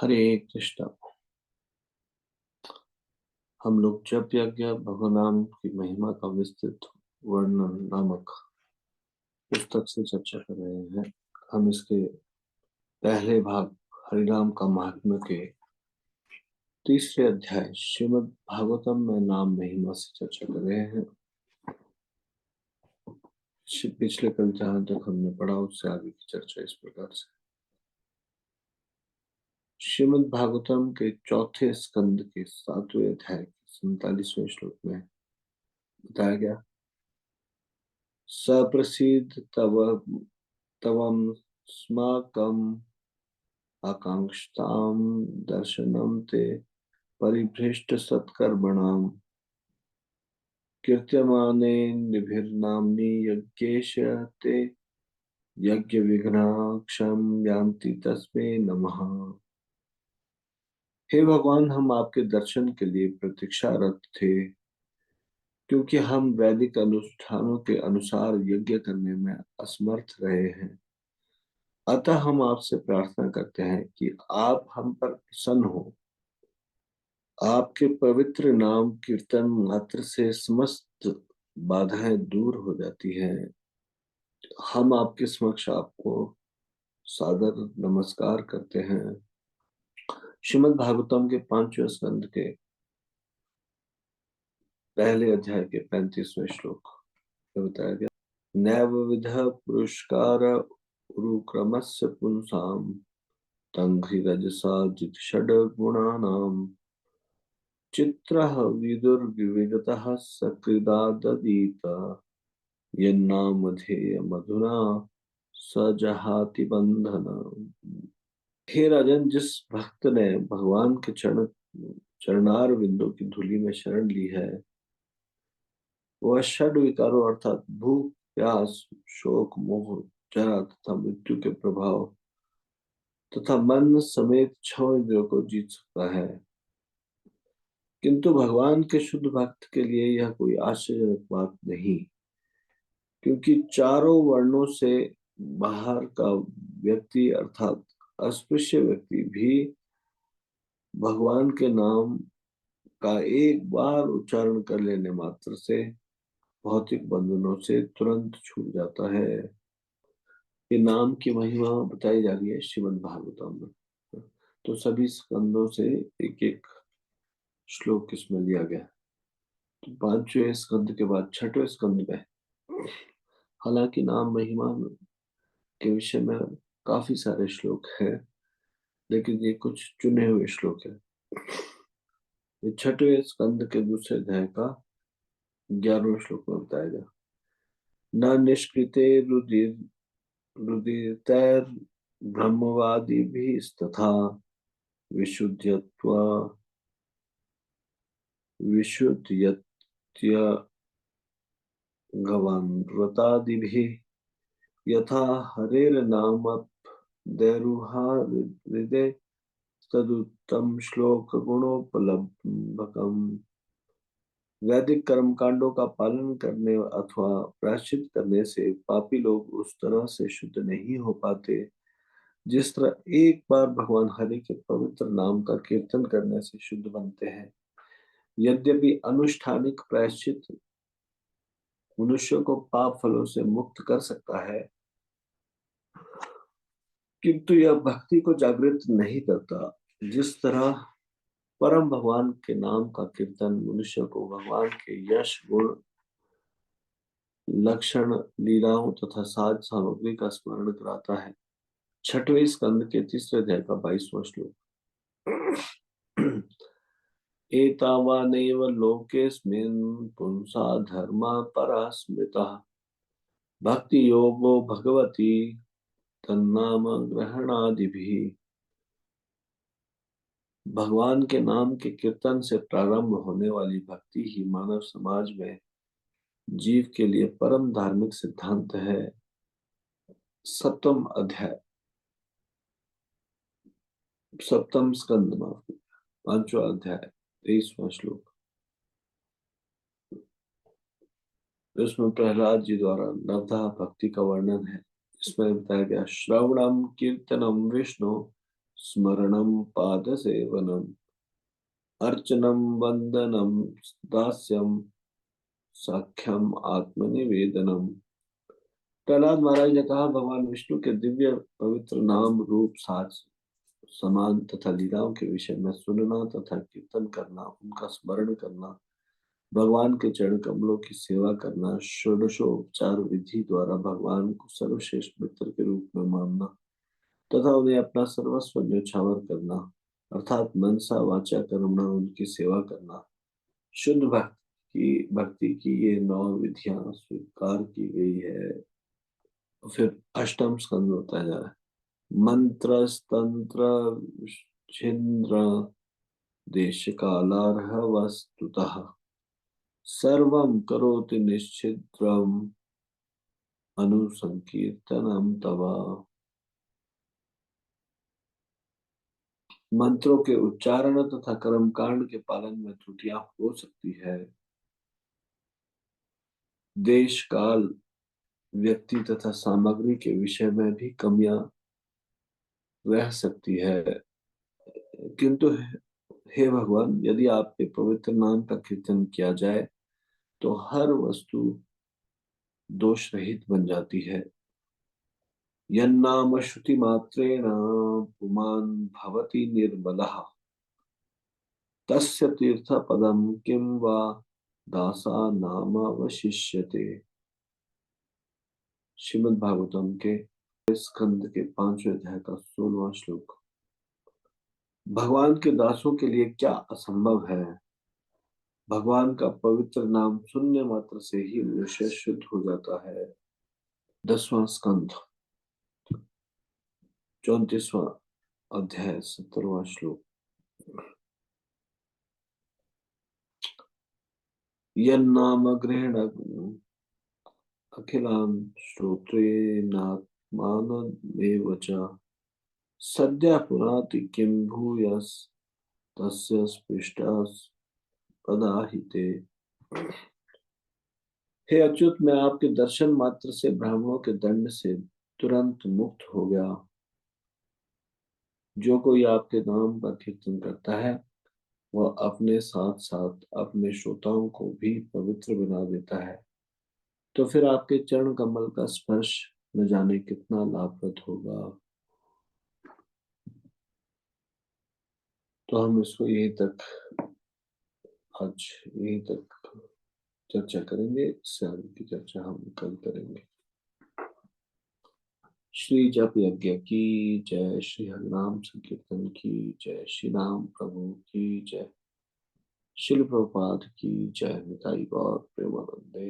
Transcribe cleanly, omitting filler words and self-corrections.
हरे कृष्णा। हम लोग जप यज्ञ भगवान की महिमा का विस्तृत वर्णन नामक पुस्तक से चर्चा कर रहे हैं। हम इसके पहले भाग हरिनाम का महात्म्य के तीसरे अध्याय श्रीमद् भागवतम में नाम महिमा से चर्चा कर रहे हैं। पिछले कल जहां तक हमने पढ़ा उससे आगे की चर्चा इस प्रकार से। श्रीमद् भागवतम के चौथे स्कंद के 7वें अध्याय के 47वें श्लोक में बताया गया, सप्रसीद तव तवम स्माकम आकांक्षताम दर्शनम ते परिभ्रष्ट सत्कर्मणाम कीर्त्यमाने निभिर्नाम्नि यज्ञेश ते यज्ञ विघ्नाक्षम यान्ति तस्मै नमः। हे भगवान, हम आपके दर्शन के लिए प्रतीक्षारत थे, क्योंकि हम वैदिक अनुष्ठानों के अनुसार यज्ञ करने में असमर्थ रहे हैं। अतः हम आपसे प्रार्थना करते हैं कि आप हम पर प्रसन्न हो। आपके पवित्र नाम कीर्तन मात्र से समस्त बाधाएं दूर हो जाती हैं। हम आपके समक्ष आपको सादर नमस्कार करते हैं। श्रीमद् भागवतम के 5वें स्कंद के पहले अध्याय के 35वें श्लोक में बताया गया, नैव विध पुरस्कार उरुक्रमस्य पुंसाम तंघ्रि रजसा जित षड गुणानाम चित्रः विदुर्विगतः सकृदाददीत यन्नामधेय मधुना सजहाति बंधन। हे राजन, जिस भक्त ने भगवान के चरणार बिंदु की धूलि में शरण ली है, वह षड विकारों अर्थात भूख, प्यास, शोक, मोह, जरा तथा मृत्यु के प्रभाव तथा मन समेत 6 इंद्रियों को जीत सकता है। किंतु भगवान के शुद्ध भक्त के लिए यह कोई आश्चर्यजनक बात नहीं, क्योंकि चारों वर्णों से बाहर का व्यक्ति अर्थात अस्पृश्य व्यक्ति भी भगवान के नाम का एक बार उच्चारण कर लेने मात्र से भौतिक बंधनों से तुरंत छूट जाता है। ये नाम की महिमा बताई जा रही है श्रीमद् भागवतम में। तो सभी स्कंदों से एक एक श्लोक इसमें लिया गया। तो 5वें स्कंद के बाद 6वें स्कंद में हालांकि नाम महिमा के विषय में काफी सारे श्लोक हैं, लेकिन ये कुछ चुने हुए श्लोक हैं। ये 6वें स्कंद के दूसरे अध्याय का 11वें श्लोक में बताया गया, न निष्कृते रुदितैर ब्रह्मवादिभिस्तथा विशुद्धत्वा विशुद्धयत्य गवान्व्रतादिभिः यथा हरेर्नामप्दैरुहाहृदे तदुत्तम श्लोक गुणोपलब्धकम्। वैदिक कर्म कांडों का पालन करने अथवा प्रायश्चित करने से पापी लोग उस तरह से शुद्ध नहीं हो पाते जिस तरह एक बार भगवान हरि के पवित्र नाम का कीर्तन करने से शुद्ध बनते हैं। यद्यपि अनुष्ठानिक प्रायश्चित मनुष्य को पाप फलों से मुक्त कर सकता है, किंतु यह भक्ति को जागृत नहीं करता। जिस तरह परम भगवान के नाम का कीर्तन मनुष्य को भगवान के यश, गुण, लक्षण, लीलाओं तथा साज सामग्री का स्मरण कराता है। 6वें स्कंद के तीसरे अध्याय का 22वां श्लोक, एतावानेव लोकेस्मिन् पुंसा धर्मा परा स्मृतः भक्ति योगो भगवती तन्नाम ग्रहणादिभिः। भगवान के नाम के कीर्तन से प्रारंभ होने वाली भक्ति ही मानव समाज में जीव के लिए परम धार्मिक सिद्धांत है। 7वां अध्याय 7वां स्कंद 5वां अध्याय 23वां श्लोक, इसमें प्रहलाद जी द्वारा नवधा भक्ति का वर्णन है। इसमें बताया गया, श्रवणम कीर्तनम विष्णु स्मरणं पादसेवनम् अर्चनं वंदनम दास्यम साख्यम आत्मनिवेदनम। प्रहलाद महाराज ने कहा, भगवान विष्णु के दिव्य पवित्र नाम रूप साज समान तथा लीलाओं के विषय में सुनना तथा कीर्तन करना, उनका स्मरण करना, भगवान के चरण कमलों की सेवा करना, षोडशोपचार विधि द्वारा भगवान को सर्वश्रेष्ठ मित्र के रूप में मानना तथा उन्हें अपना सर्वस्व न्यौछावर करना, अर्थात मनसा वाचा कर्मणा उनकी सेवा करना, शुद्ध भक्ति की ये 9 विधियां स्वीकार की गई है। फिर अष्टम स्कंद होता जा रहा है। मंत्र तंत्र छिंद्र देश कालारह वस्तुतः सर्वं करोति निश्चिद्रम अनुसंकीर्तनम तवा। मंत्रों के उच्चारण तथा कर्मकांड के पालन में त्रुटियां हो सकती है। देश काल व्यक्ति तथा सामग्री के विषय में भी कमियां रह सकती है, किंतु हे भगवान, यदि आपके पवित्र नाम का कीर्तन किया जाए तो हर वस्तु दोष रहित बन जाती है। यन्नाम श्रुति मात्रेण पुमान् भवति निर्मलः तस्य तीर्थ पदम किं वा दासा नाम अवशिष्यते। श्रीमद् भागवतम के स्कंद के 5वें अध्याय का 16वां श्लोक। भगवान के दासों के लिए क्या असंभव है। भगवान का पवित्र नाम सुनने मात्र से ही मनुष्य शुद्ध हो जाता है। 10वां स्कंद 34वां अध्याय 17वां श्लोक। यन्नाम गृहण अखिलान् श्रोत्रेणात्मानमेव च सद्यः पुनाति किं भूयस् तस्य स्पृष्टस्पदाहिते। हे अच्युत, मैं आपके दर्शन मात्र से ब्राह्मणों के दंड से तुरंत मुक्त हो गया। जो कोई आपके नाम का कीर्तन करता है वह अपने साथ साथ अपने श्रोताओं को भी पवित्र बना देता है। तो फिर आपके चरण कमल का स्पर्श न जाने कितना लाभप्रद होगा। तो हम इसको यहीं तक आज यहीं तक चर्चा करेंगे। इससे आगे की चर्चा हम कल करेंगे। श्री जप यज्ञ की जय, श्री हरिनाम संकीर्तन की जय, श्री राम प्रभु की जय, शिल प्रभुपाद की जय, निताई गौर प्रेमानंदे।